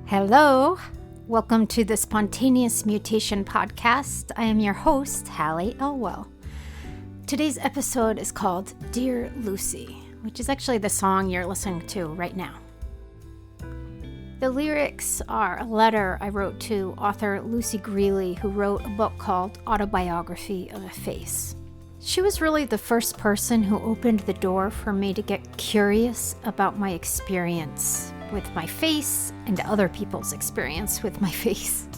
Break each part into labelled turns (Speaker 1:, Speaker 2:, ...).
Speaker 1: Hello, welcome to the Spontaneous Mutation podcast. I am your host, Halley Elwell. Today's episode is called Dear Lucy, which is actually the song you're listening to right now. The lyrics are a letter I wrote to author Lucy Grealy, who wrote a book called Autobiography of a Face. She was really the first person who opened the door for me to get curious about my experience with my face and other people's experience with my face.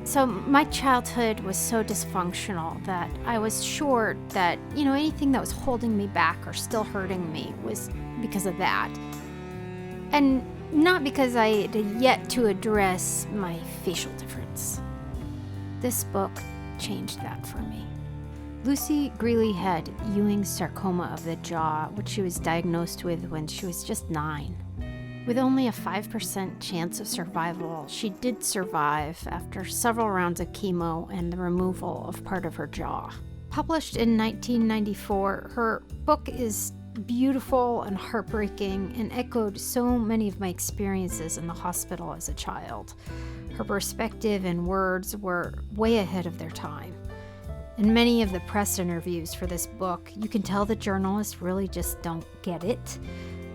Speaker 1: So my childhood was so dysfunctional that I was sure that, anything that was holding me back or still hurting me was because of that. And not because I had yet to address my facial difference. This book changed that for me. Lucy Grealy had Ewing's sarcoma of the jaw, which she was diagnosed with when she was just 9. With only a 5% chance of survival, she did survive after several rounds of chemo and the removal of part of her jaw. Published in 1994, her book is beautiful and heartbreaking and echoed so many of my experiences in the hospital as a child. Her perspective and words were way ahead of their time. In many of the press interviews for this book, you can tell the journalists really just don't get it,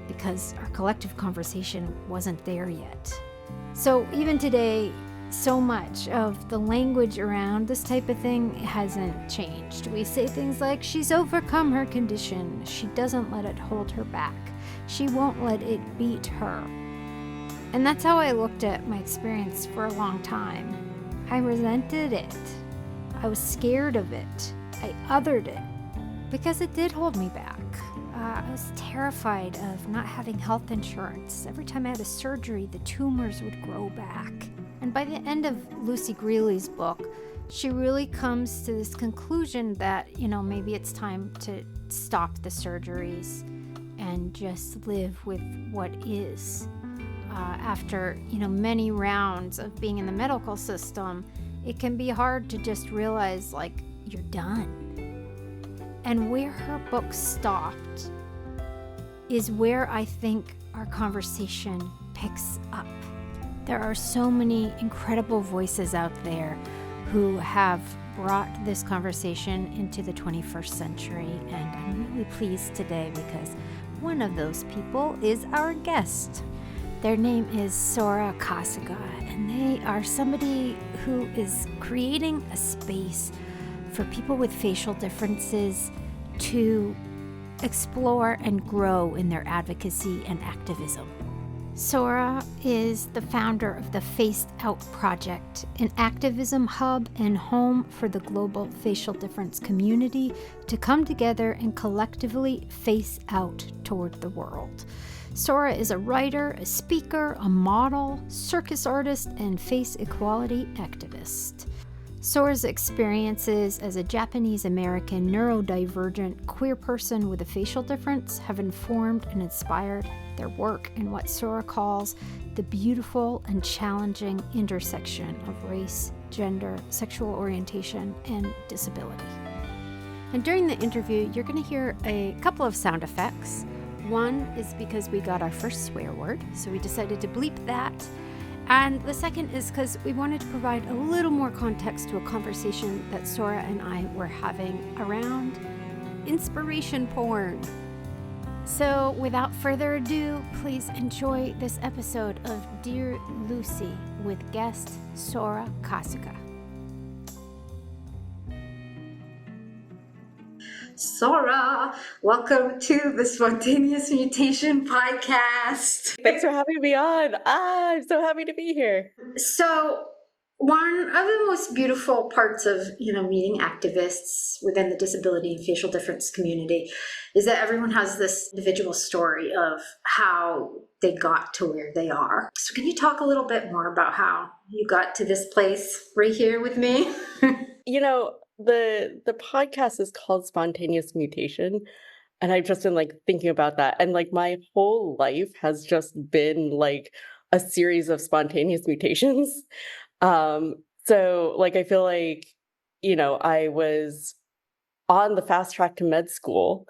Speaker 1: because our collective conversation wasn't there yet. So even today, so much of the language around this type of thing hasn't changed. We say things like, she's overcome her condition. She doesn't let it hold her back. She won't let it beat her. And that's how I looked at my experience for a long time. I resented it. I was scared of it. I othered it because it did hold me back. I was terrified of not having health insurance. Every time I had a surgery, the tumors would grow back. And by the end of Lucy Grealy's book, she really comes to this conclusion that, maybe it's time to stop the surgeries and just live with what is. After, many rounds of being in the medical system, it can be hard to just realize, you're done. And where her book stopped is where I think our conversation picks up. There are so many incredible voices out there who have brought this conversation into the 21st century, and I'm really pleased today because one of those people is our guest. Their name is Sora Kasuga, and they are somebody who is creating a space for people with facial differences to explore and grow in their advocacy and activism. Sora is the founder of the Faceout Project, an activism hub and home for the global facial difference community to come together and collectively face out toward the world. Sora is a writer, a speaker, a model, circus artist, and face equality activist. Sora's experiences as a Japanese-American neurodivergent queer person with a facial difference have informed and inspired their work in what Sora calls the beautiful and challenging intersection of race, gender, sexual orientation, and disability. And during the interview, you're going to hear a couple of sound effects. One is because we got our first swear word, so we decided to bleep that. And the second is because we wanted to provide a little more context to a conversation that Sora and I were having around inspiration porn. So without further ado, please enjoy this episode of Dear Lucy with guest Sora Kasuga. Sora, welcome to the Spontaneous Mutation podcast.
Speaker 2: Thanks for having me on. I'm so happy to be here.
Speaker 1: So one of the most beautiful parts of, meeting activists within the disability and facial difference community is that everyone has this individual story of how they got to where they are. So can you talk a little bit more about how you got to this place right here with me?
Speaker 2: The podcast is called Spontaneous Mutation, and I've just been thinking about that, and my whole life has just been a series of spontaneous mutations. So I feel I was on the fast track to med school,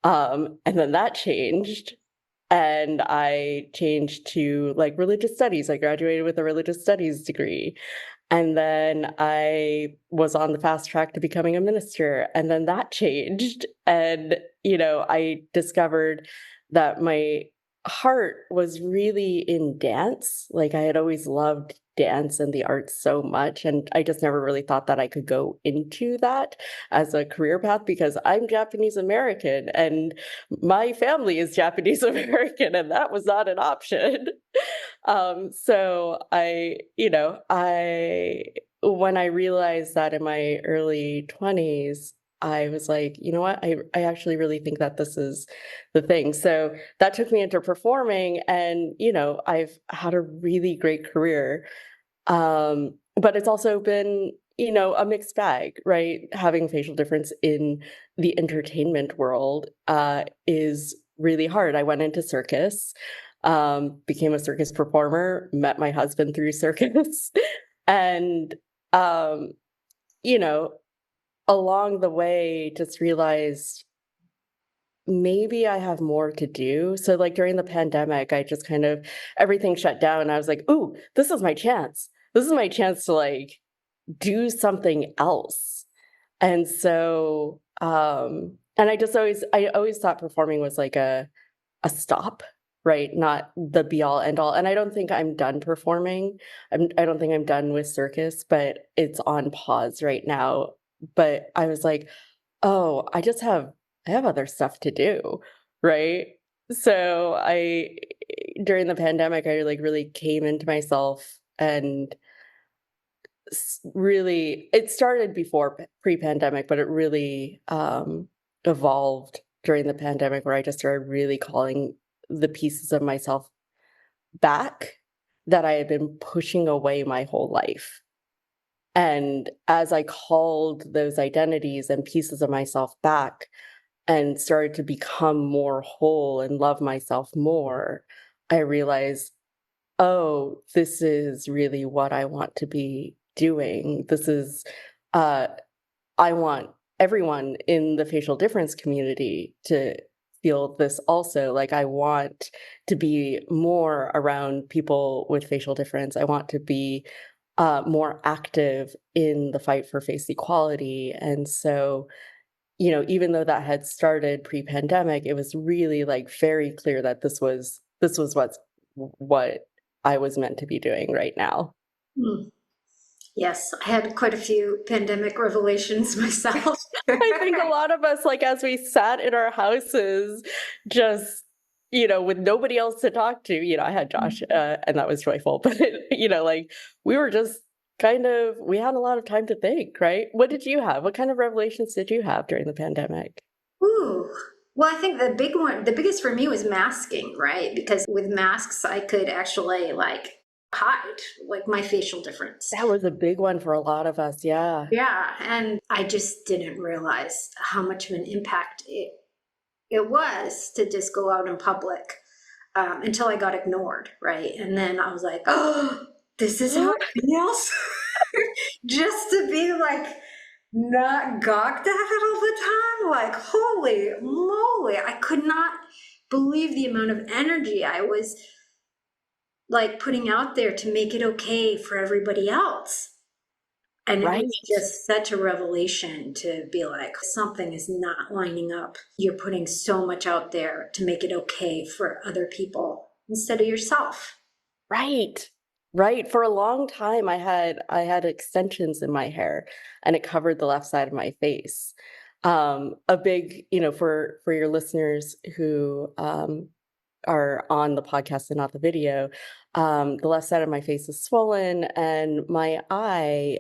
Speaker 2: and then that changed, and I changed to like religious studies. I graduated with a religious studies degree. And then I was on the fast track to becoming a minister. And then that changed. And, I discovered that my heart was really in dance. Like I had always loved dance and the arts so much. And I just never really thought that I could go into that as a career path because I'm Japanese American and my family is Japanese American, and that was not an option. So when I realized that in my early 20s, I was like, you know what? I actually really think that this is the thing. So that took me into performing, and, I've had a really great career. But it's also been, a mixed bag, right? Having facial difference in the entertainment world is really hard. I went into circus, became a circus performer, met my husband through circus, and um, you know, along the way, just realized maybe I have more to do. So, like during the pandemic, I just kind of everything shut down. I was like, "Ooh, this is my chance. This is my chance to like do something else." And so, and I always thought performing was like a stop, right? Not the be all end all. And I don't think I'm done performing. I don't think I'm done with circus, but it's on pause right now. But I was like, oh, I have other stuff to do, right? So during the pandemic, I like really came into myself and really it started before pre-pandemic, but it really evolved during the pandemic where I just started really calling the pieces of myself back that I had been pushing away my whole life. And as I called those identities and pieces of myself back and started to become more whole and love myself more, I realized, oh, this is really what I want to be doing. Uh, I want everyone in the facial difference community to feel this also. Like, I want to be more around people with facial difference. I want to be more active in the fight for face equality. And so, even though that had started pre-pandemic, it was really like very clear that this was what I was meant to be doing right now.
Speaker 1: Hmm. Yes, I had quite a few pandemic revelations myself.
Speaker 2: I think a lot of us, like as we sat in our houses, just with nobody else to talk to. I had Josh, and that was joyful. But like we were just we had a lot of time to think, right? What did you have? What kind of revelations did you have during the pandemic?
Speaker 1: Ooh. Well, I think the biggest for me was masking, right? Because with masks, I could actually like hide like my facial difference.
Speaker 2: That was a big one for a lot of us. Yeah.
Speaker 1: Yeah, and I just didn't realize how much of an impact it was to just go out in public until I got ignored, right? And then I was like, oh, this is how it feels. Just to be like not gawked at it all the time. Like, holy moly, I could not believe the amount of energy I was like putting out there to make it okay for everybody else. And it
Speaker 2: Right.
Speaker 1: was just such a revelation to be like, something is not lining up. You're putting so much out there to make it okay for other people instead of yourself.
Speaker 2: Right. Right. For a long time I had extensions in my hair and it covered the left side of my face. A big, for your listeners who are on the podcast and not the video, the left side of my face is swollen and my eye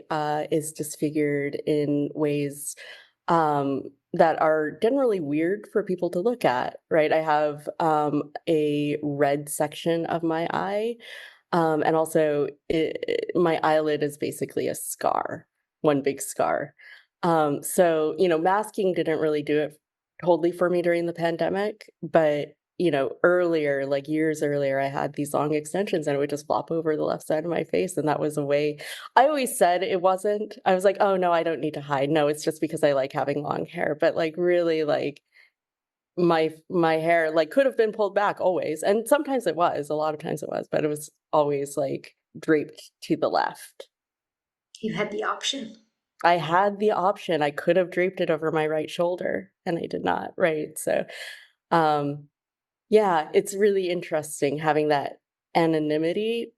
Speaker 2: is disfigured in ways that are generally weird for people to look at, right? I have a red section of my eye, and also my eyelid is basically a scar, one big scar. So, masking didn't really do it totally for me during the pandemic, but earlier, like years earlier, I had these long extensions and it would just flop over the left side of my face. And that was a way I always said it wasn't. I was like, oh no, I don't need to hide. No, it's just because I like having long hair. But like really like my hair like could have been pulled back always. And sometimes it was, a lot of times it was, but it was always like draped to the left.
Speaker 1: You had the option.
Speaker 2: I had the option. I could have draped it over my right shoulder and I did not, right? So yeah, it's really interesting having that anonymity,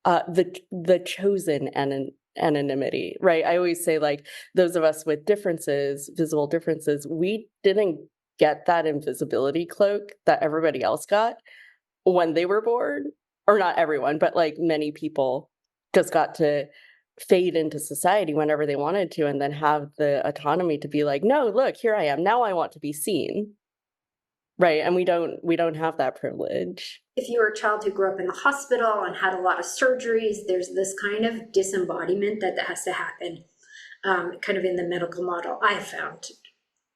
Speaker 2: the chosen anonymity, right? I always say like those of us with differences, visible differences, we didn't get that invisibility cloak that everybody else got when they were born, or not everyone, but like many people just got to fade into society whenever they wanted to and then have the autonomy to be like, no, look, here I am. Now I want to be seen. Right. And we don't have that privilege.
Speaker 1: If you were a child who grew up in the hospital and had a lot of surgeries, there's this kind of disembodiment that has to happen, kind of in the medical model. I have found,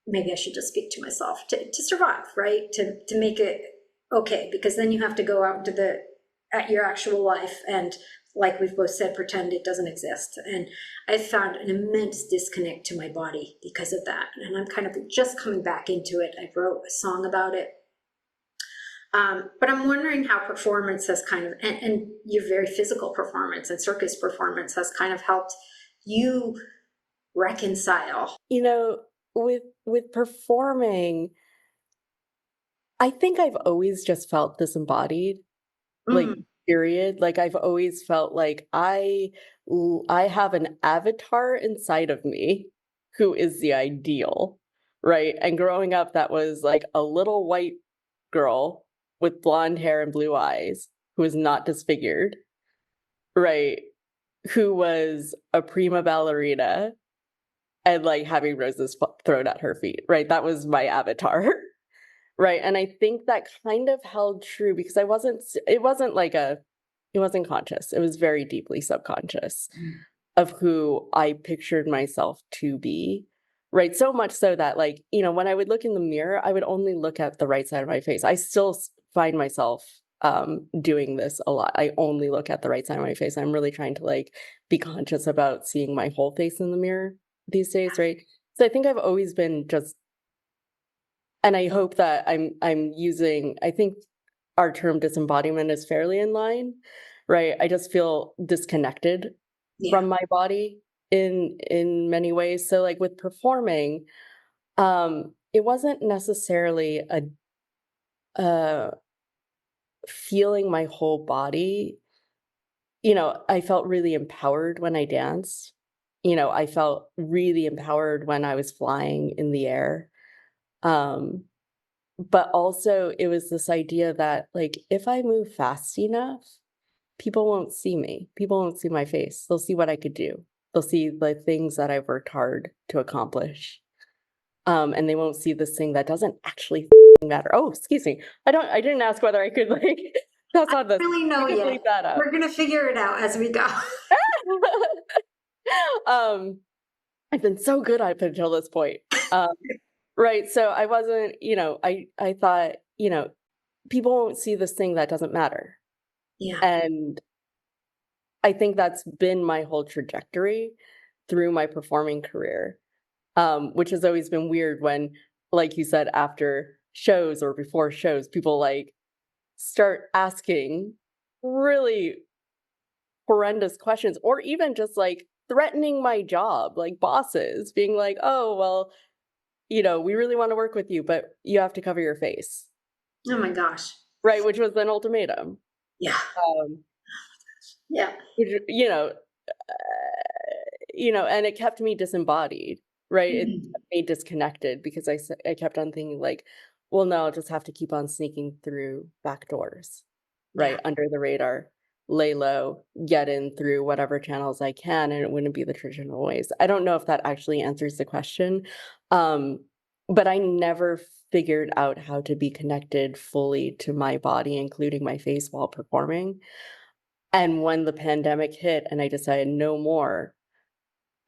Speaker 1: maybe I should just speak to myself, to survive, right? To make it okay, because then you have to go out into at your actual life and, like we've both said, pretend it doesn't exist. And I found an immense disconnect to my body because of that. And I'm kind of just coming back into it. I wrote a song about it. But I'm wondering how performance has kind of, and your very physical performance and circus performance has kind of helped you reconcile.
Speaker 2: You know, with performing, I think I've always just felt disembodied, like, period. Like, I've always felt like I have an avatar inside of me who is the ideal, right? And growing up, that was like a little white girl with blonde hair and blue eyes who was not disfigured, right? Who was a prima ballerina and like having roses thrown at her feet, right? That was my avatar. Right. And I think that kind of held true because it wasn't like it wasn't conscious. It was very deeply subconscious of who I pictured myself to be. Right. So much so that, like, when I would look in the mirror, I would only look at the right side of my face. I still find myself doing this a lot. I only look at the right side of my face. I'm really trying to like be conscious about seeing my whole face in the mirror these days. Right. So I think I've always been just, and I hope that I'm using, I think our term disembodiment is fairly in line, right? I just feel disconnected from my body in many ways. So like with performing, it wasn't necessarily a feeling my whole body. I felt really empowered when I danced. I felt really empowered when I was flying in the air. But also it was this idea that like if I move fast enough, people won't see me. People won't see my face. They'll see what I could do. They'll see the things that I've worked hard to accomplish. And they won't see this thing that doesn't actually matter. Oh, excuse me. I didn't ask whether I could like that's on this.
Speaker 1: Really know yet.
Speaker 2: Leave that up.
Speaker 1: We're gonna figure it out as we go.
Speaker 2: I've been so good up until this point. Right. So I wasn't, I thought, people won't see this thing that doesn't matter.
Speaker 1: Yeah.
Speaker 2: And I think that's been my whole trajectory through my performing career, which has always been weird when, like you said, after shows or before shows, people like start asking really horrendous questions or even just like threatening my job, like bosses being like, oh, well, we really want to work with you, but you have to cover your face.
Speaker 1: Oh my gosh.
Speaker 2: Right, which was an ultimatum.
Speaker 1: Yeah. Yeah.
Speaker 2: Which, and it kept me disembodied, right? It kept me disconnected because I kept on thinking like, well, no, I'll just have to keep on sneaking through back doors, right? Under the radar, lay low, get in through whatever channels I can, and it wouldn't be the traditional ways. I don't know if that actually answers the question. But I never figured out how to be connected fully to my body, including my face while performing. And when the pandemic hit and I decided no more,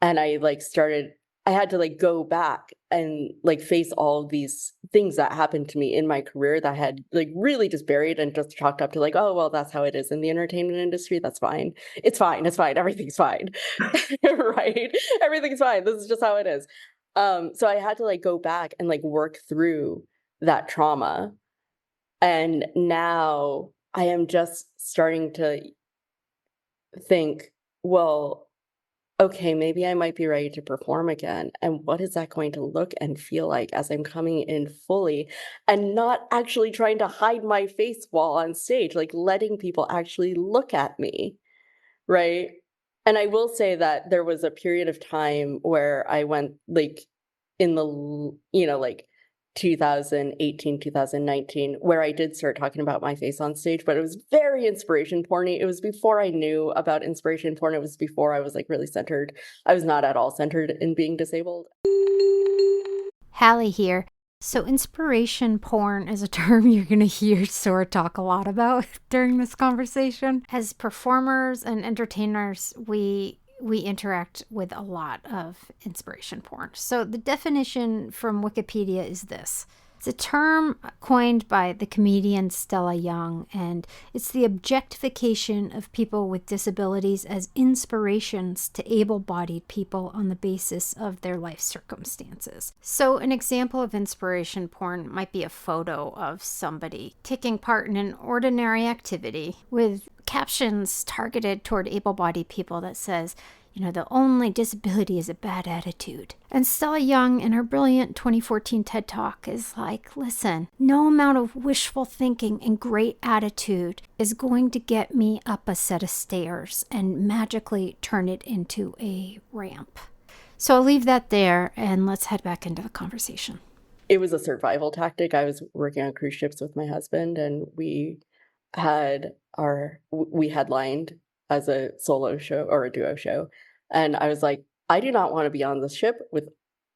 Speaker 2: and I had to like go back and like face all of these things that happened to me in my career that had like really just buried and just chalked up to like, oh, well, that's how it is in the entertainment industry. That's fine. It's fine. It's fine. Everything's fine. Right? Everything's fine. This is just how it is. So I had to like go back and like work through that trauma. And now I am just starting to think, well, okay, maybe I might be ready to perform again. And what is that going to look and feel like as I'm coming in fully and not actually trying to hide my face while on stage, like letting people actually look at me, right? And I will say that there was a period of time where I went like in the, like 2018, 2019, where I did start talking about my face on stage, but it was very inspiration porny. It was before I knew about inspiration porn. It was before I was like really centered. I was not at all centered in being disabled.
Speaker 1: Halley here. So inspiration porn is a term you're going to hear Sora talk a lot about during this conversation. As performers and entertainers, we interact with a lot of inspiration porn. So the definition from Wikipedia is this. It's a term coined by the comedian Stella Young, and it's the objectification of people with disabilities as inspirations to able-bodied people on the basis of their life circumstances. So an example of inspiration porn might be a photo of somebody taking part in an ordinary activity with captions targeted toward able-bodied people that says, the only disability is a bad attitude. And Stella Young, in her brilliant 2014 TED Talk, is like, listen, no amount of wishful thinking and great attitude is going to get me up a set of stairs and magically turn it into a ramp. So I'll leave that there and let's head back into the conversation.
Speaker 2: It was a survival tactic. I was working on cruise ships with my husband, and we headlined as a solo show or a duo show. And I was like, I do not want to be on this ship with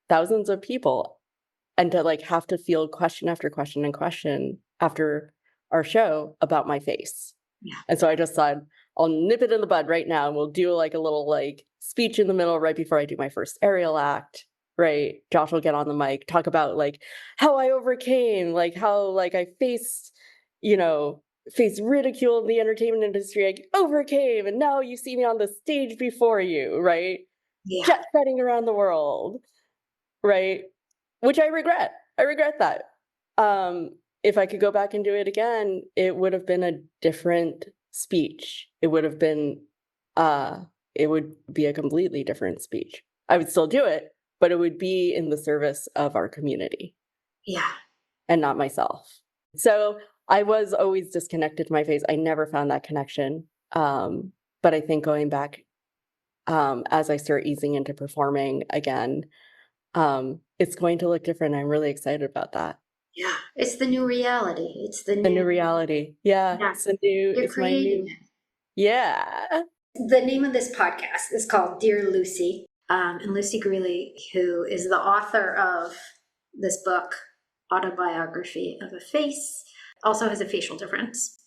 Speaker 2: thousands of people and to like have to field question after question and question after our show about my face. Yeah. And so I just thought, I'll nip it in the bud right now, and we'll do like a little like speech in the middle right before I do my first aerial act. Right. Josh will get on the mic, talk about like how I overcame, like how like I faced ridicule in the entertainment industry. I overcame, and now you see me on the stage before you, right? Yeah. Jet setting around the world, right? Which I regret. I regret that. If I could go back and do it again, it would have been a different speech. It would have been, it would be a completely different speech. I would still do it, but it would be in the service of our community. Yeah. And not myself. So I was always disconnected to my face. I never found that connection. But I think going back, as I start easing into performing again, it's going to look different. I'm really excited about that.
Speaker 1: Yeah. It's the new reality. It's the
Speaker 2: new reality. Yeah. It's the new,
Speaker 1: you're creating it.
Speaker 2: Yeah.
Speaker 1: The name of this podcast is called Dear Lucy. And Lucy Grealy, who is the author of this book, Autobiography of a Face, also has a facial difference.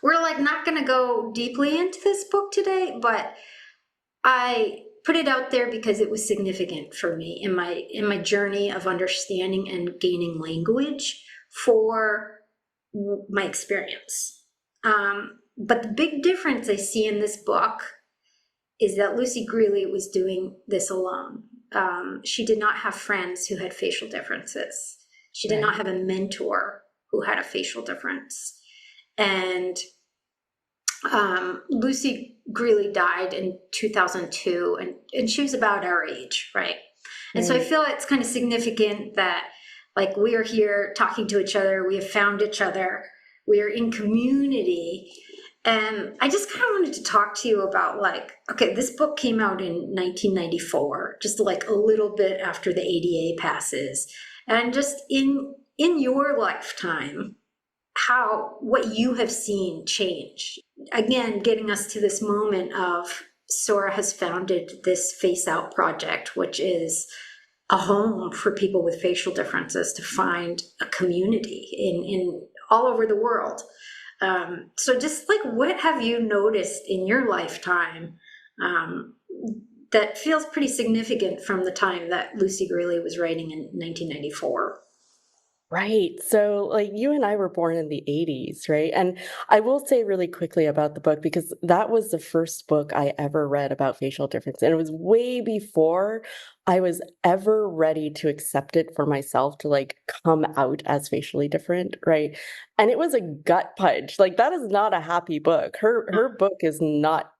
Speaker 1: We're like not going to go deeply into this book today, but I put it out there because it was significant for me in my journey of understanding and gaining language for my experience. But the big difference I see in this book is that Lucy Grealy was doing this alone. She did not have friends who had facial differences. She did not have a mentor who had a facial difference. And Lucy Grealy died in 2002, and she was about our age, right? And so I feel it's kind of significant that like we are here talking to each other, we have found each other, we are in community. And I just kind of wanted to talk to you about like, okay, this book came out in 1994, just like a little bit after the ADA passes. And just in your lifetime, what you have seen change. Again, getting us to this moment of Sora has founded this Faceout Project, which is a home for people with facial differences to find a community in all over the world. So just like, what have you noticed in your lifetime that feels pretty significant from the time that Lucy Grealy was writing in 1994?
Speaker 2: Right. So, like, you and I were born in the 80s, right? And I will say really quickly about the book because that was the first book I ever read about facial difference. And it was way before I was ever ready to accept it for myself to like come out as facially different, right? And it was a gut punch. Like that is not a happy book. Her book is not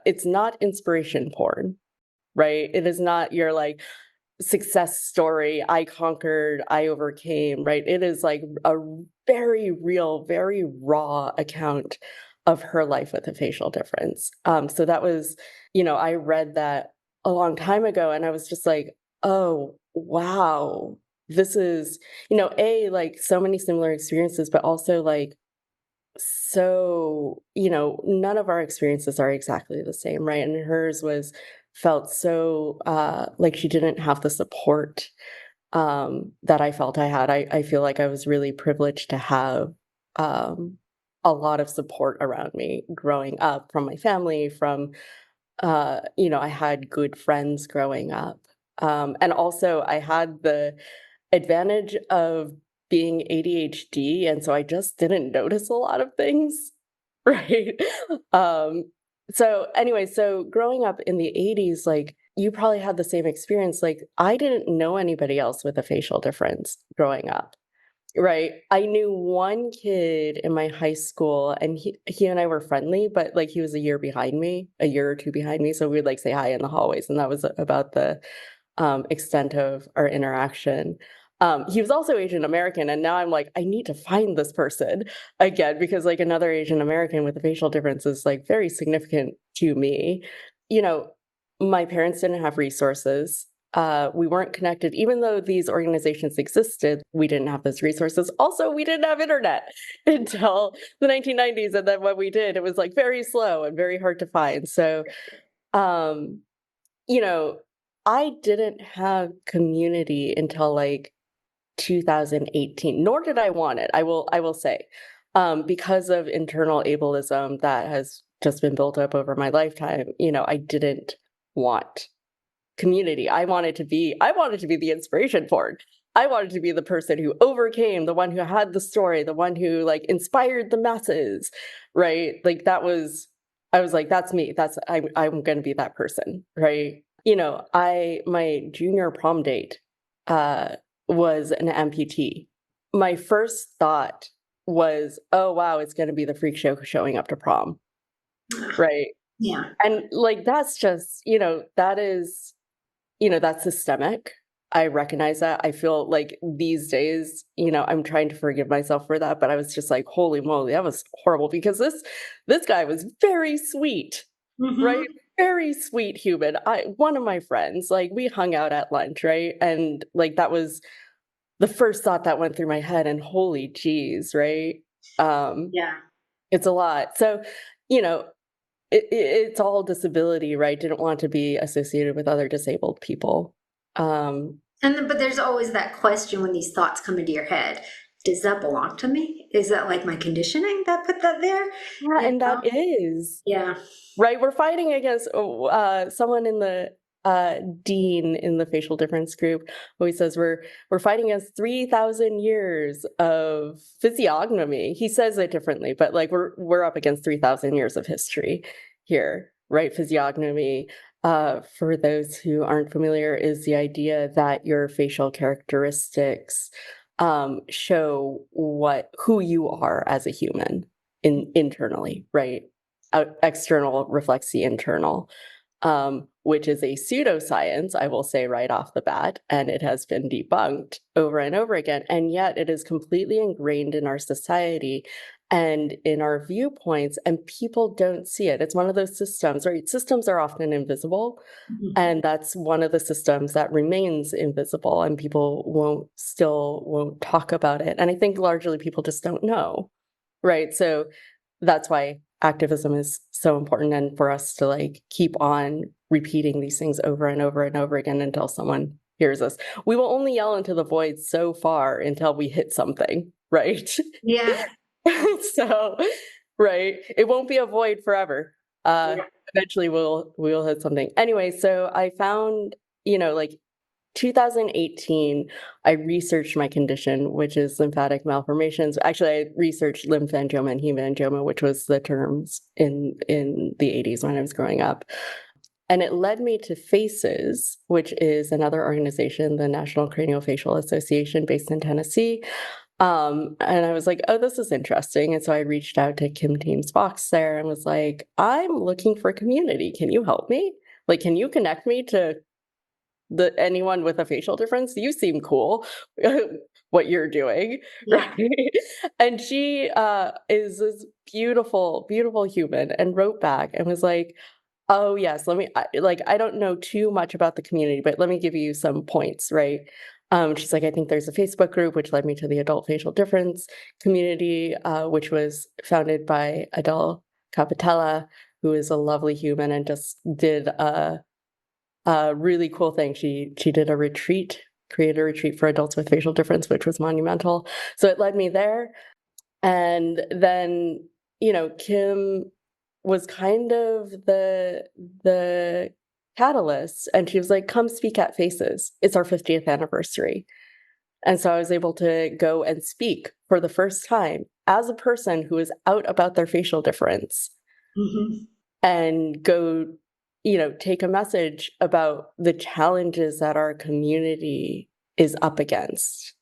Speaker 2: it's not inspiration porn, right? It is not your like success story. I conquered, I overcame, right? It is like a very real, very raw account of her life with a facial difference. So that was, I read that a long time ago and I was just like, oh, wow. This is, like so many similar experiences, but also like so, none of our experiences are exactly the same, right? And hers was felt so like she didn't have the support that I felt I had. I feel like I was really privileged to have a lot of support around me growing up from my family, from I had good friends growing up. And also I had the advantage of being ADHD, and so I just didn't notice a lot of things, right? Um, so anyway, so growing up in the 80s, like, you probably had the same experience, like, I didn't know anybody else with a facial difference growing up, right? I knew one kid in my high school, and he and I were friendly, but, like, he was a year behind me, a year or 2 behind me, so we'd, like, say hi in the hallways, and that was about the extent of our interaction. He was also Asian American, and now I'm like, I need to find this person again because like another Asian American with a facial difference is like very significant to me. You know, my parents didn't have resources. We weren't connected, even though these organizations existed. We didn't have those resources. Also, we didn't have internet until the 1990s, and then when we did, it was like very slow and very hard to find. So, um, you know, I didn't have community until like 2018, nor did I want it. I will say, because of internal ableism that has just been built up over my lifetime, I didn't want community. I wanted to be the inspiration for it. I wanted to be the person who overcame, the one who had the story, the one who like inspired the masses, right? Like I was like, that's me. I'm gonna be that person, right? My junior prom date was an amputee. My first thought was, oh wow, it's gonna be the freak show showing up to prom, right?
Speaker 3: Yeah.
Speaker 2: And like that's just, that's systemic. I recognize that. I feel like these days, I'm trying to forgive myself for that, but I was just like, holy moly, that was horrible because this guy was very sweet,
Speaker 3: Mhm.
Speaker 2: right? Very sweet human. One of my friends, like we hung out at lunch, right? And like that was the first thought that went through my head and holy geez, right? Um,
Speaker 3: Yeah.
Speaker 2: it's a lot. So, you know, it's all disability, right? Didn't want to be associated with other disabled people. Um,
Speaker 3: And then, but there's always that question when these thoughts come into your head. Does that belong to me? Is that like my conditioning that put that there?
Speaker 2: yeah,
Speaker 3: You
Speaker 2: and that
Speaker 3: know?
Speaker 2: is
Speaker 3: Yeah.
Speaker 2: right. We're fighting against someone in the dean in the facial difference group who he says we're fighting against 3,000 years of physiognomy. He says it differently, but like we're up against 3,000 years of history here, right? Physiognomy, for those who aren't familiar, is the idea that your facial characteristics show who you are as a human internally, right? External reflects the internal, which is a pseudoscience, I will say right off the bat, and it has been debunked over and over again. And yet it is completely ingrained in our society and in our viewpoints, and people don't see it. It's one of those systems, right? Systems are often invisible.
Speaker 3: Mhm.
Speaker 2: And that's one of the systems that remains invisible, and people won't talk about it. And I think largely people just don't know, right? So that's why activism is so important and for us to like keep on repeating these things over and over and over again until someone hears us. We will only yell into the void so far until we hit something, right?
Speaker 3: Yeah.
Speaker 2: So, right, it won't be a void forever.
Speaker 3: Yeah.
Speaker 2: Eventually we'll hit something. Anyway, so I found, like 2018, I researched my condition, which is lymphatic malformations. Actually, I researched lymphangioma and hemangioma, which was the terms in the 80s when I was growing up. And it led me to FACES, which is another organization, the National Craniofacial Association based in Tennessee. And I was like, oh, this is interesting. And so I reached out to Kim Teams Fox there and was like, I'm looking for community. Can you help me? Like, can you connect me to anyone with a facial difference? You seem cool. What you're doing.
Speaker 3: Yeah.
Speaker 2: And she is this beautiful, beautiful human, and wrote back and was like, oh yes, I don't know too much about the community, but let me give you some points, right? She's like, I think there's a Facebook group, which led me to the adult facial difference community, which was founded by Adele Capitella, who is a lovely human and just did a really cool thing. She did a retreat, created a retreat for adults with facial difference, which was monumental. So it led me there. And then, Kim was kind of the catalyst, and she was like, come speak at Faces. It's our 50th anniversary. And so I was able to go and speak for the first time as a person who is out about their facial difference, and go, take a message about the challenges that our community is up against.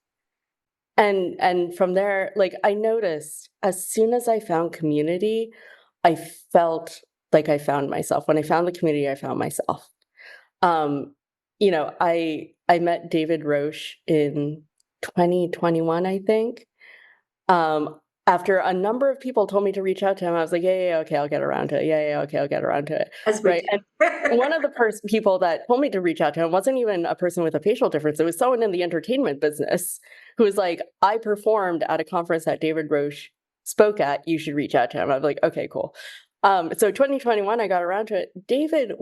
Speaker 2: And from there, like, I noticed as soon as I found community, I felt like I found myself. When I found the community, I found myself. I met David Roche in 2021, I think. After a number of people told me to reach out to him, I was like, yeah, okay, I'll get around to it. Yeah, okay, I'll get around to it. Right. And one of the people that told me to reach out to him wasn't even a person with a facial difference. It was someone in the entertainment business who was like, I performed at a conference that David Roche spoke at. You should reach out to him. I was like, okay, cool. So 2021, I got around to it. David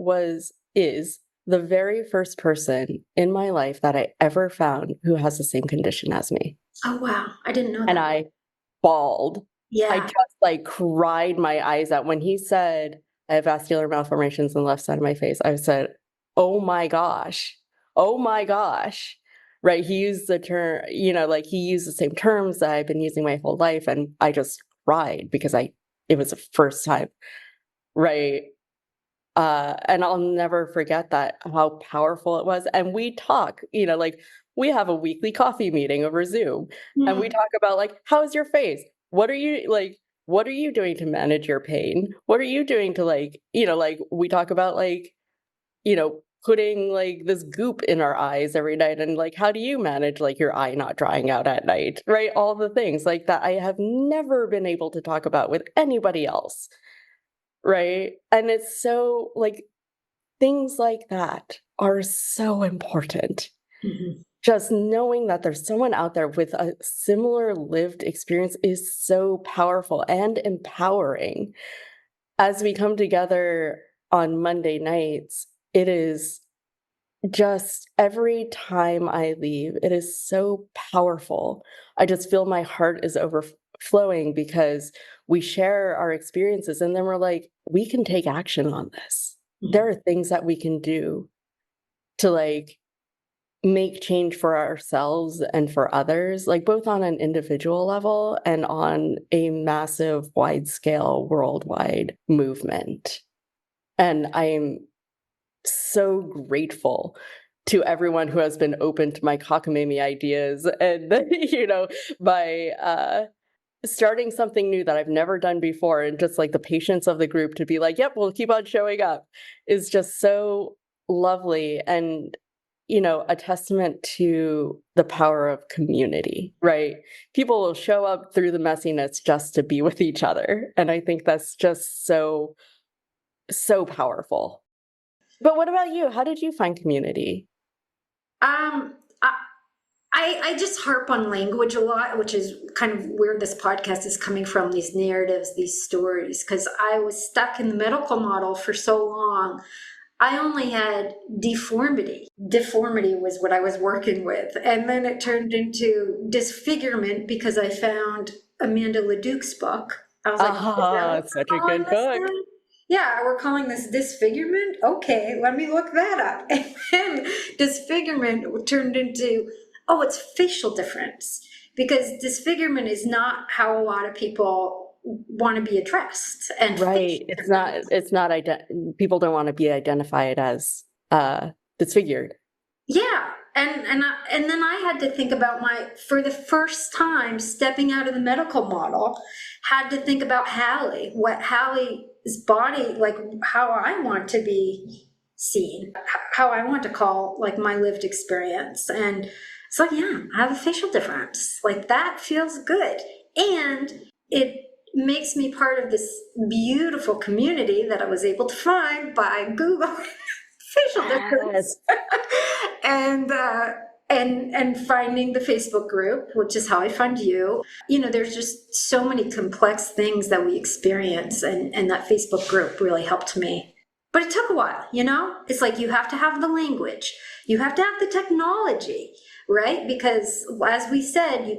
Speaker 2: is the very first person in my life that I ever found who has the same condition as me.
Speaker 3: Oh, wow. I didn't know that.
Speaker 2: And I bawled.
Speaker 3: Yeah.
Speaker 2: I just cried my eyes out when he said, I have vascular malformations on the left side of my face. I said, oh my gosh. Right. He used the term, he used the same terms that I've been using my whole life. And I just cried because it was the first time. Right. And I'll never forget that, how powerful it was. And we talk, we have a weekly coffee meeting over Zoom, and we talk about how's your face? What are you doing to manage your pain? What are you doing to we talk about putting this goop in our eyes every night, and how do you manage your eye not drying out at night, right? All the things like that I have never been able to talk about with anybody else. Right. And it's so things like that are so important. Just knowing that there's someone out there with a similar lived experience is so powerful and empowering. As we come together on Monday nights, it is just every time I leave, it is so powerful. I just feel my heart is overflowing because we share our experiences, and then we're like, we can take action on this. There are things that we can do to make change for ourselves and for others, both on an individual level and on a massive, wide scale, worldwide movement. And I'm so grateful to everyone who has been open to my cockamamie ideas and, by starting something new that I've never done before, and just the patience of the group to be like, yep, we'll keep on showing up, is just so lovely. And, a testament to the power of community, right? People will show up through the messiness just to be with each other. And I think that's just so, so powerful. But what about you? How did you find community?
Speaker 3: I just harp on language a lot, which is kind of where this podcast is coming from, these narratives, these stories, because I was stuck in the medical model for so long. I only had deformity. Deformity was what I was working with. And then it turned into disfigurement because I found Amanda Leduc's book. I was like,
Speaker 2: such a good book.
Speaker 3: Yeah, we're calling this disfigurement. Okay, let me look that up. And then disfigurement turned into, oh, it's facial difference. Because disfigurement is not how a lot of people want to be addressed. And
Speaker 2: Right. It's not people don't want to be identified as disfigured.
Speaker 3: yeah, and then I had to think about for the first time stepping out of the medical model, had to think about Halley, what Halley's body, like how I want to be seen, how I want to call like my lived experience. And it's like, yeah, I have a facial difference. Like that feels good. And it makes me part of this beautiful community that I was able to find by Google. Facial difference.
Speaker 2: Yes.
Speaker 3: And finding the Facebook group, which is how I found you. You know, there's just so many complex things that we experience, and that Facebook group really helped me. But it took a while, you know? It's like you have to have the language, you have to have the technology, right? Because as we said,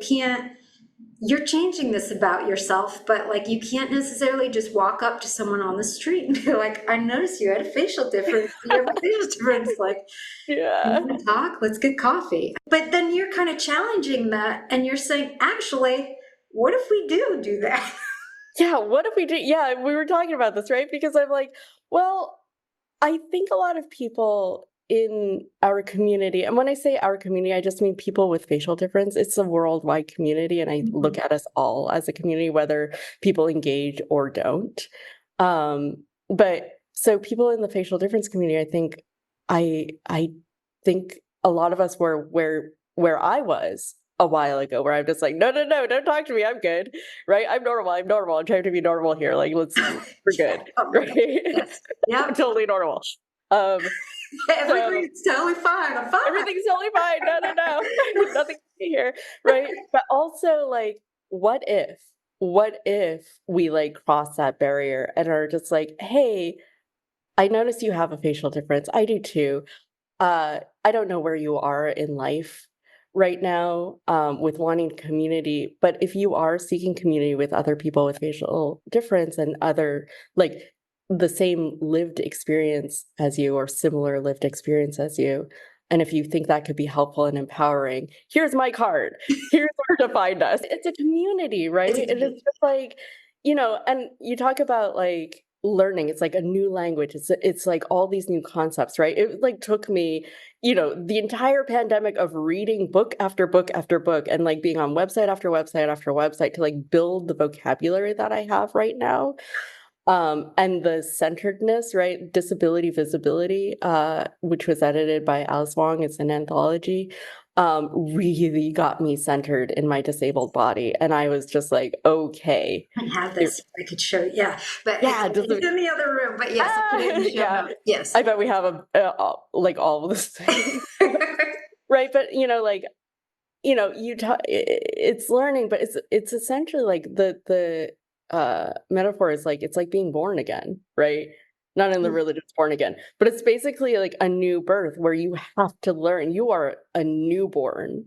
Speaker 3: you're changing this about yourself, but like you can't necessarily just walk up to someone on the street and be like, I noticed you had a facial difference. You have a facial difference. Like,
Speaker 2: Yeah.
Speaker 3: you want to talk? Let's get coffee. But then you're kind of challenging that and you're saying, actually, what if we do that?
Speaker 2: Yeah, what if we do? Yeah, we were talking about this, right? Because I'm like, well, I think a lot of people in our community, and when I say our community, I just mean people with facial difference. It's a worldwide community, and I look at us all as a community, whether people engage or don't. But so people in the facial difference community, I think a lot of us were where I was a while ago, where I'm just like, no, don't talk to me. I'm good, right? I'm normal. I'm trying to be normal here. Like, we're good, right?
Speaker 3: Yes. Yeah.
Speaker 2: I'm totally normal.
Speaker 3: Everything's totally fine. I'm fine.
Speaker 2: Everything's totally fine. No. Nothing to see here, right? But also, like, what if we like cross that barrier and are just like, hey, I notice you have a facial difference. I do too. I don't know where you are in life right now with wanting community, but if you are seeking community with other people with facial difference and other, like, the same lived experience as you or similar lived experience as you, and if you think that could be helpful and empowering, here's my card. Here's where to find us. It's a community, right? It is just like, and you talk about like learning. It's like a new language. It's like all these new concepts, right? It like took me, the entire pandemic of reading book after book after book and like being on website after website after website to like build the vocabulary that I have right now. And the centeredness, right? Disability Visibility, which was edited by Alice Wong. It's an anthology. Really got me centered in my disabled body. And I was just like, okay.
Speaker 3: I have this. I could show you. Yeah. But
Speaker 2: Yeah,
Speaker 3: it's in the other room. But yes, I put it in the show notes. Yes.
Speaker 2: I bet we have like all of this thing. Right. But it's learning, but it's essentially like the metaphor is like it's like being born again, right? Not in the religious born again, but it's basically like a new birth where you have to learn. You are a newborn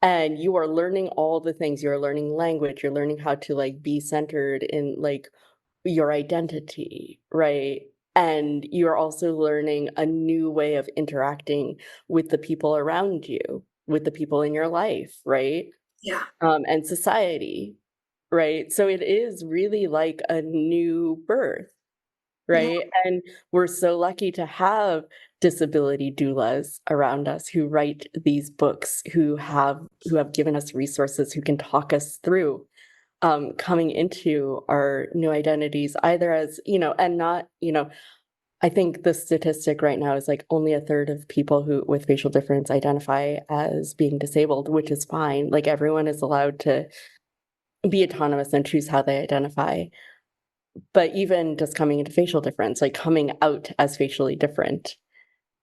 Speaker 2: and you are learning all the things. You're learning language, you're learning how to like be centered in like your identity, right? And you're also learning a new way of interacting with the people around you, with the people in your life, right?
Speaker 3: Yeah.
Speaker 2: And society, right? So it is really like a new birth, right?
Speaker 3: Yeah.
Speaker 2: And we're so lucky to have disability doulas around us who write these books, who have given us resources, who can talk us through coming into our new identities, either as, and not, I think the statistic right now is like only a third of people who with facial difference identify as being disabled, which is fine. Like everyone is allowed to be autonomous and choose how they identify. But even just coming into facial difference, like coming out as facially different,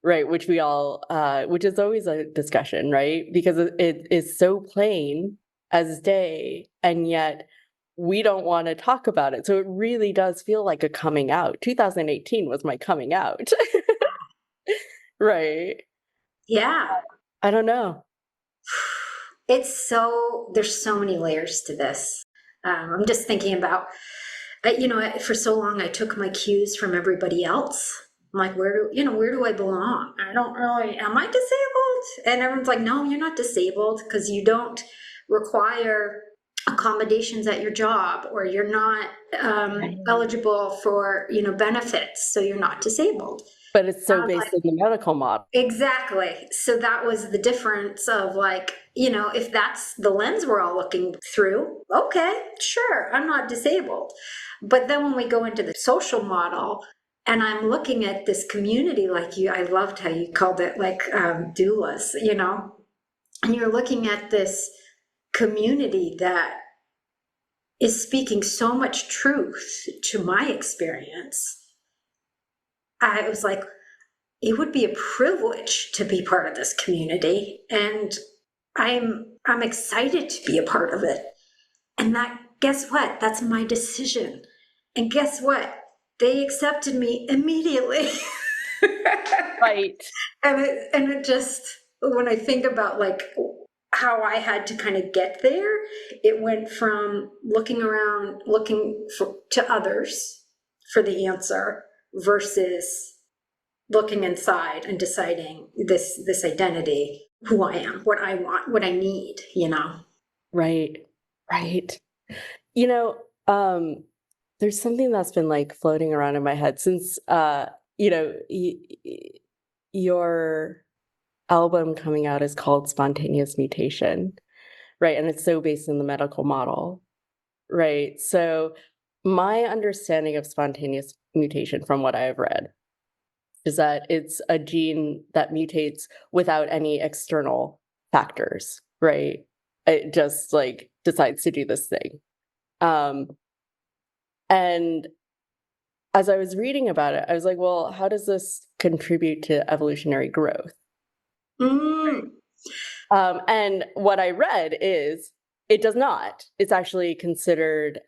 Speaker 2: right? Which which is always a discussion, right? Because it is so plain as day, and yet we don't want to talk about it. So it really does feel like a coming out. 2018 was my coming out. Right.
Speaker 3: Yeah.
Speaker 2: I don't know.
Speaker 3: There's so many layers to this. I'm just thinking about for so long I took my cues from everybody else. I'm like, where do I belong? I don't really, am I disabled? And everyone's like, no, you're not disabled because you don't require accommodations at your job, or you're not eligible for, benefits. So you're not disabled.
Speaker 2: But it's so based in the medical model.
Speaker 3: Exactly. So that was the difference of like, if that's the lens we're all looking through, okay, sure, I'm not disabled. But then when we go into the social model, and I'm looking at this community, like I loved how you called it like doulas, and you're looking at this community that is speaking so much truth to my experience. I was like, it would be a privilege to be part of this community, and I'm excited to be a part of it. And guess what? That's my decision. And guess what? They accepted me immediately.
Speaker 2: Right.
Speaker 3: And it just, when I think about like how I had to kind of get there, it went from looking around, to others for the answer versus looking inside and deciding this identity, who I am, what I want, what I need,
Speaker 2: Right. There's something that's been like floating around in my head since, your album coming out is called Spontaneous Mutation, right? And it's so based in the medical model, right? So my understanding of spontaneous mutation from what I have read is that it's a gene that mutates without any external factors, right? It just like decides to do this thing. And as I was reading about it, I was like, well, how does this contribute to evolutionary growth?
Speaker 3: Mm.
Speaker 2: And what I read is it does not. It's actually considered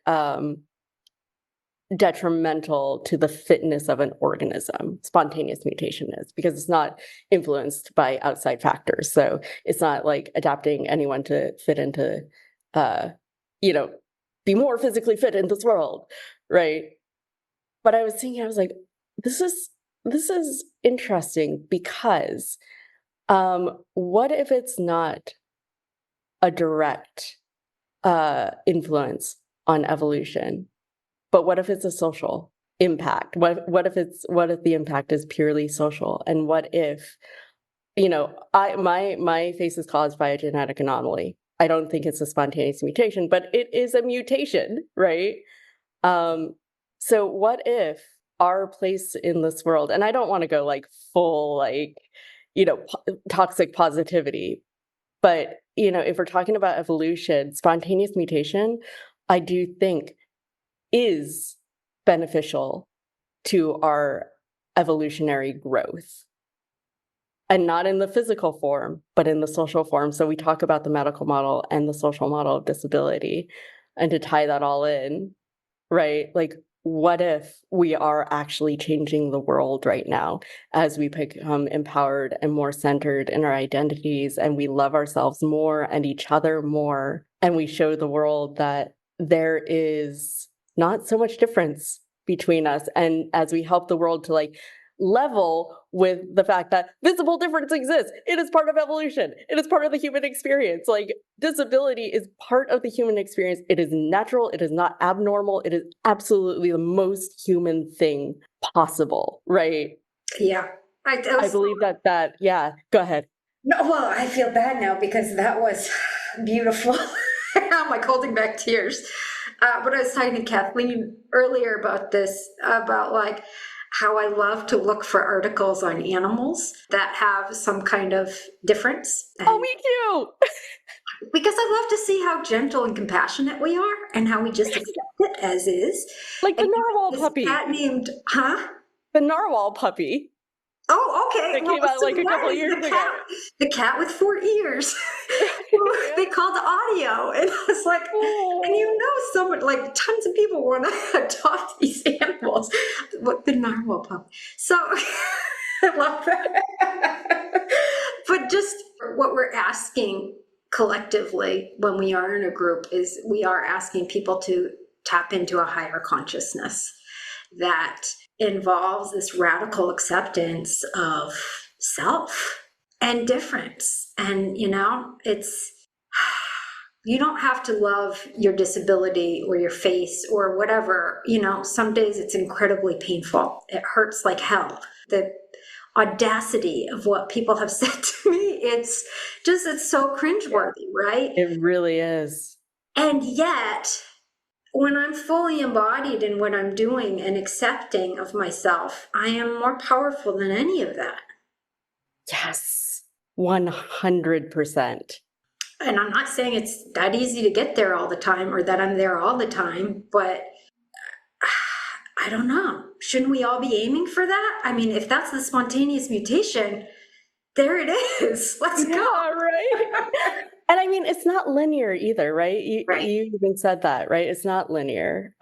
Speaker 2: detrimental to the fitness of an organism. Spontaneous mutation is, because it's not influenced by outside factors. So it's not like adapting anyone to fit into, be more physically fit in this world, right? But I was thinking, I was like, this is interesting because what if it's not a direct influence on evolution? But what if it's a social impact? What if the impact is purely social? And what if, my face is caused by a genetic anomaly. I don't think it's a spontaneous mutation, but it is a mutation, right? So what if our place in this world, and I don't want to go like full, like, toxic positivity, but, if we're talking about evolution, spontaneous mutation, I do think is beneficial to our evolutionary growth. And not in the physical form, but in the social form. So we talk about the medical model and the social model of disability. And to tie that all in, right? Like, what if we are actually changing the world right now as we become empowered and more centered in our identities, and we love ourselves more and each other more, and we show the world that there is not so much difference between us, and as we help the world to like level with the fact that visible difference exists. It is part of evolution. It is part of the human experience. Like, disability is part of the human experience. It is natural. It is not abnormal. It is absolutely the most human thing possible, right?
Speaker 3: Yeah.
Speaker 2: I believe that, yeah, go ahead.
Speaker 3: No, well, I feel bad now because that was beautiful. I'm like holding back tears. But I was talking to Kathleen earlier about this, about like how I love to look for articles on animals that have some kind of difference.
Speaker 2: Oh, me too.
Speaker 3: Because I love to see how gentle and compassionate we are and how we just accept it as is.
Speaker 2: Like the narwhal puppy.
Speaker 3: Cat named,
Speaker 2: The narwhal puppy.
Speaker 3: Oh, okay.
Speaker 2: It came out like a couple of years ago.
Speaker 3: The cat with 4 ears. They called audio. And I was like, and someone, like tons of people want to adopt these animals. What, the narwhal puppy. So I love that. But just what we're asking collectively when we are in a group is we are asking people to tap into a higher consciousness that involves this radical acceptance of self and difference. And, it's, you don't have to love your disability or your face or whatever. Some days it's incredibly painful. It hurts like hell. The audacity of what people have said to me, it's so cringeworthy, right?
Speaker 2: It really is.
Speaker 3: And yet, when I'm fully embodied in what I'm doing and accepting of myself, I am more powerful than any of that.
Speaker 2: Yes, 100%.
Speaker 3: And I'm not saying it's that easy to get there all the time or that I'm there all the time, but I don't know. Shouldn't we all be aiming for that? I mean, if that's the spontaneous mutation, there it is. Let's go.
Speaker 2: Right. And I mean, it's not linear either, right?
Speaker 3: Right.
Speaker 2: You even said that, right? It's not linear.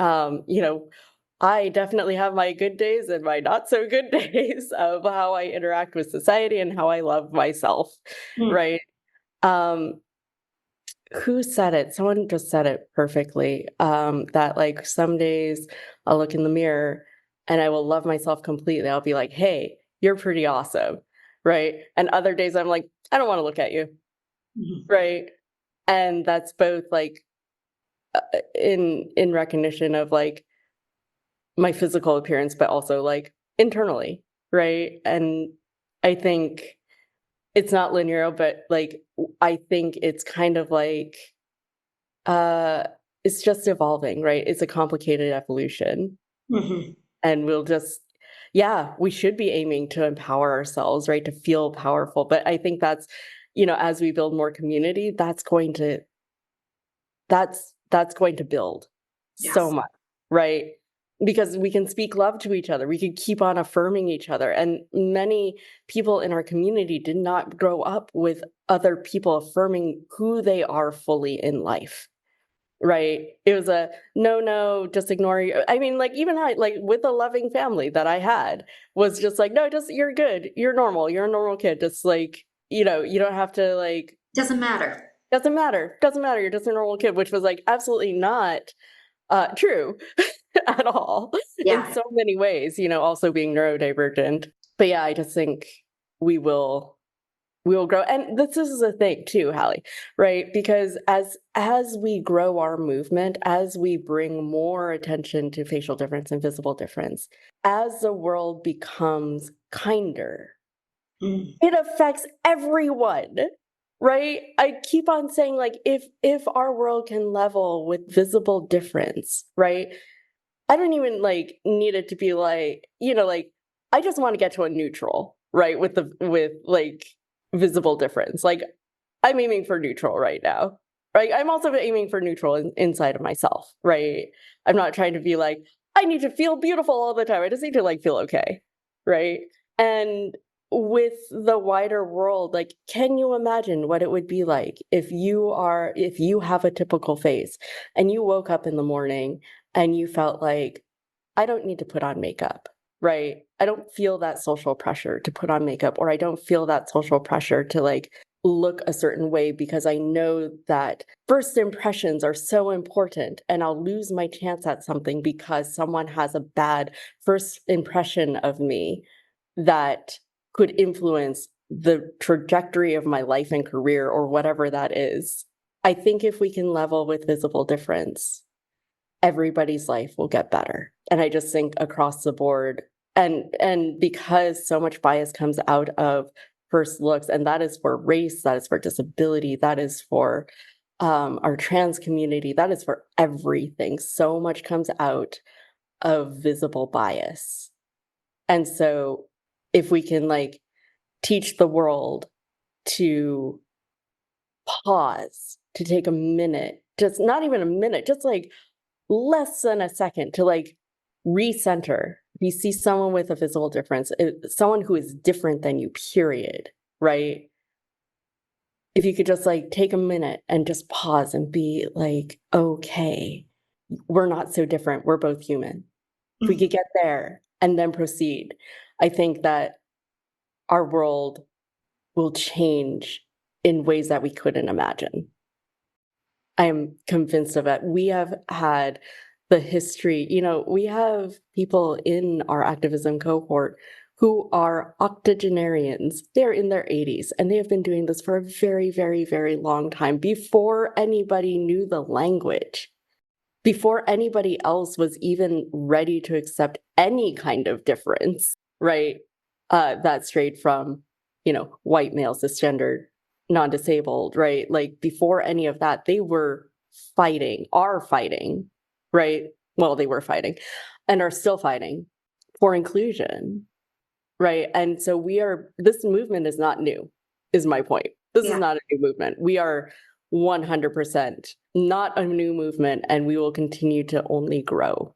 Speaker 2: I definitely have my good days and my not so good days of how I interact with society and how I love myself, right? Who said it? Someone just said it perfectly. That like some days I'll look in the mirror and I will love myself completely. I'll be like, hey, you're pretty awesome, right? And other days I'm like, I don't want to look at you, right? And that's both like in recognition of like my physical appearance, but also like internally, right? And I think it's not linear, but like I think it's kind of like it's just evolving, right? It's a complicated evolution. And we'll just we should be aiming to empower ourselves, right? To feel powerful. But I think that's, as we build more community, that's going to build so much, right? Because we can speak love to each other. We could keep on affirming each other. And many people in our community did not grow up with other people affirming who they are fully in life, right? It was a no, just ignore you. I mean, like even I, like with a loving family that I had was just like, no, just, you're good. You're normal. You're a normal kid. Just like, you don't have to like.
Speaker 3: Doesn't matter.
Speaker 2: Doesn't matter. You're just a normal kid, which was like absolutely not true at all in so many ways, also being neurodivergent. But yeah, I just think we will grow. And this is a thing too, Halley, right? Because as we grow our movement, as we bring more attention to facial difference and visible difference, as the world becomes kinder, it affects everyone. Right? I keep on saying, like, if our world can level with visible difference, right? I don't even like need it to be like, like I just want to get to a neutral, right? With like visible difference. Like I'm aiming for neutral right now. Right? I'm also aiming for neutral inside of myself, right? I'm not trying to be like, I need to feel beautiful all the time. I just need to like feel okay. Right? And with the wider world, like, can you imagine what it would be like if you have a typical face and you woke up in the morning and you felt like, I don't need to put on makeup, right? I don't feel that social pressure to put on makeup, or I don't feel that social pressure to like look a certain way because I know that first impressions are so important and I'll lose my chance at something because someone has a bad first impression of me that could influence the trajectory of my life and career or whatever that is. I think if we can level with visible difference, everybody's life will get better. And I just think across the board, and because so much bias comes out of first looks, and that is for race, that is for disability, that is for our trans community, that is for everything. So much comes out of visible bias. And so if we can like teach the world to pause, to take a minute, just not even a minute, just like less than a second to like recenter. If you see someone with a visible difference, someone who is different than you, period, right? If you could just like take a minute and just pause and be like, okay, we're not so different. We're both human. If we could get there and then proceed, I think that our world will change in ways that we couldn't imagine. I am convinced of it. We have had the history. We have people in our activism cohort who are octogenarians. They're in their 80s, and they have been doing this for a very, very, very long time, before anybody knew the language, before anybody else was even ready to accept any kind of difference, right? That strayed from, white male, cisgender, non-disabled, right? Like, before any of that, they are fighting, right? Well, they were fighting and are still fighting for inclusion, right? And so this movement is not new, is my point. This is not a new movement. We are 100% not a new movement, and we will continue to only grow.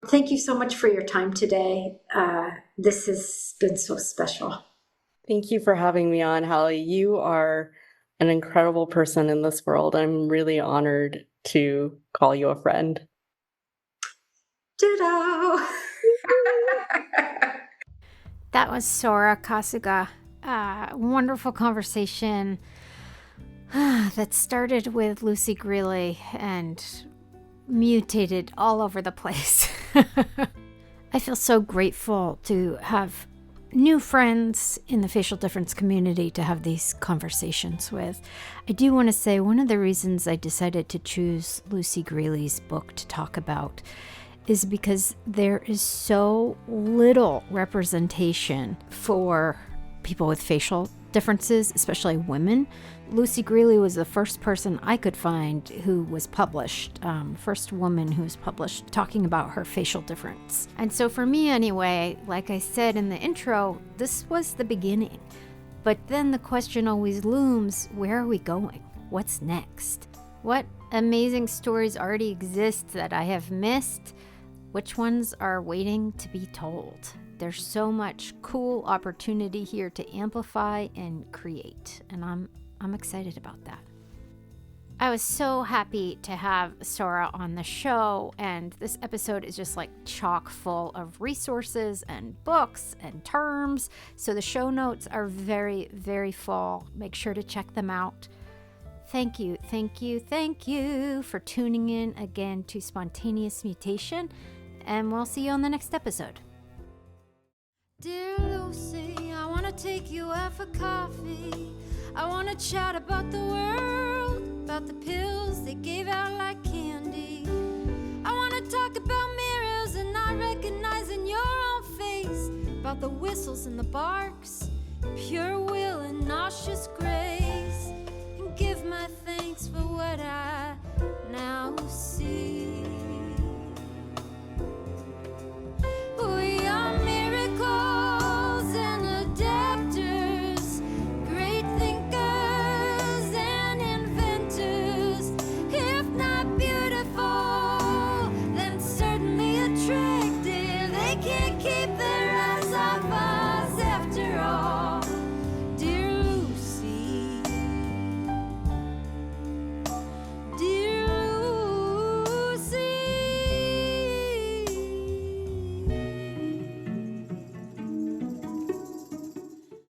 Speaker 3: Thank you so much for your time today. This has been so special.
Speaker 2: Thank you for having me on, Halley. You are an incredible person in this world. I'm really honored to call you a friend.
Speaker 3: Ditto!
Speaker 1: That was Sora Kasuga. Wonderful conversation that started with Lucy Grealy and mutated all over the place. I feel so grateful to have new friends in the facial difference community to have these conversations with. I do want to say one of the reasons I decided to choose Lucy Grealy's book to talk about is because there is so little representation for people with facial differences, especially women. Lucy Grealy was the first person I could find who was published, first woman who was published talking about her facial difference. And so for me anyway, like I said in the intro, this was the beginning. But then the question always looms, where are we going? What's next? What amazing stories already exist that I have missed? Which ones are waiting to be told? There's so much cool opportunity here to amplify and create, and I'm excited about that. I was so happy to have Sora on the show, and this episode is just like chock full of resources and books and terms, so the show notes are very, very full. Make sure to check them out. Thank you for tuning in again to Spontaneous Mutation, and we'll see you on the next episode. Dear Lucy, I want to take you out for coffee. I want to chat about the world, about the pills they gave out like candy. I want to talk about mirrors and not recognizing your own face, about the whistles and the barks, pure will and nauseous grace, and give my thanks for what I now see. We are miracles and adapters, great thinkers and inventors. If not beautiful, then certainly attractive. They can't keep